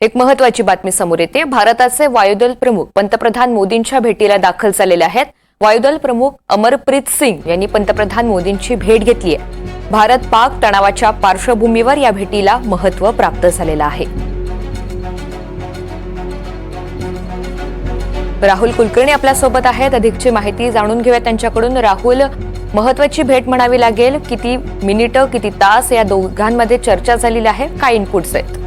एक महत्त्वाची बातमी समोर येते। भारताचे वायुदल प्रमुख पंतप्रधान मोदींच्या भेटीला दाखल झालेले आहेत। वायुदल प्रमुख अमरप्रीत सिंग यांनी पंतप्रधान मोदींची भेट घेतली आहे। भारत पाक तणावाच्या पार्श्वभूमीवर या भेटीला महत्त्व प्राप्त झालेलं आहे। राहुल कुलकर्णी आपल्या सोबत आहेत। अधिकची माहिती जाणून घेऊया त्यांच्याकडून। राहुल, महत्त्वाची भेट म्हणावी लागेल, किती मिनिटं किती तास या दोघांमध्ये चर्चा झालेली आहे, काय इनपुट्स आहेत?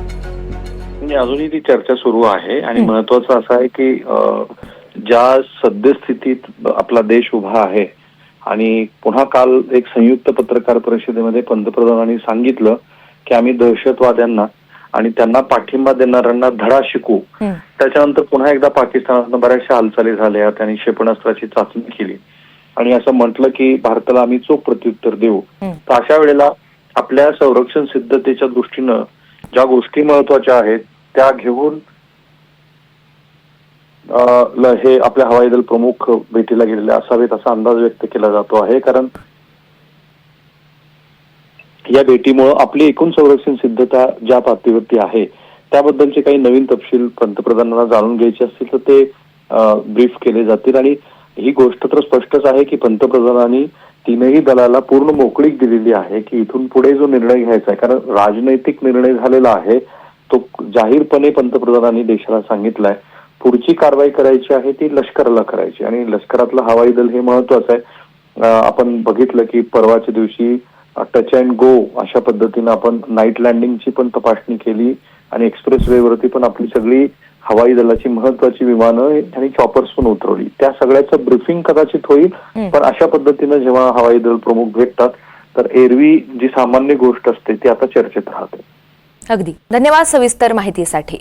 अजूनही ती चर्चा सुरू आहे आणि महत्वाचं असं आहे की ज्या सद्यस्थितीत आपला देश उभा आहे आणि पुन्हा काल एक संयुक्त पत्रकार परिषदेमध्ये पंतप्रधानांनी सांगितलं की आम्ही दहशतवाद्यांना आणि त्यांना पाठिंबा देणाऱ्यांना धडा शिकू। त्याच्यानंतर पुन्हा एकदा पाकिस्तानातनं बऱ्याचशा हालचाली झाल्या, त्यांनी क्षेपणास्त्राची चाचणी केली आणि असं म्हटलं की भारताला आम्ही चोख प्रत्युत्तर देऊ। तर अशा वेळेला आपल्या संरक्षण सिद्धतेच्या दृष्टीनं ज्या गोष्टी महत्वाच्या आहेत त्या घेऊन हे आपल्या हवाई दल प्रमुख भेटीला गेलेले असावेत असा अंदाज व्यक्त केला जातो आहे। कारण या भेटीमुळे आपली एकूण संरक्षण सिद्धता ज्या पातळीवरती आहे त्याबद्दलचे काही नवीन तपशील पंतप्रधानांना जाणून घ्यायचे असतील तर ते ब्रीफ केले जातील। आणि ही गोष्ट तर स्पष्टच आहे की पंतप्रधानांनी तीनही दलाला पूर्ण मोकळीक दिलेली आहे की इथून पुढे जो निर्णय घ्यायचा आहे, कारण राजनैतिक निर्णय झालेला आहे तो जाहीरपणे पंतप्रधानांनी देशाला सांगितलाय, पुढची कारवाई करायची आहे ती लष्कराला करायची आणि लष्करातलं हवाई दल हे महत्वाचं आहे। आपण बघितलं की परवाच्या दिवशी टच अँड गो अशा पद्धतीनं आपण नाईट लँडिंगची पण तपासणी केली आणि एक्सप्रेस वे वरती पण आपली सगळी हवाई दलाची महत्वाची विमानं आणि चॉपर्स पण उतरवली। त्या सगळ्याचं ब्रीफिंग कदाचित होईल, पण अशा पद्धतीनं जेव्हा हवाई दल प्रमुख भेटतात तर एरवी जी सामान्य गोष्ट असते ती आता चर्चेत राहते। अगदी धन्यवाद सविस्तर माहितीसाठी।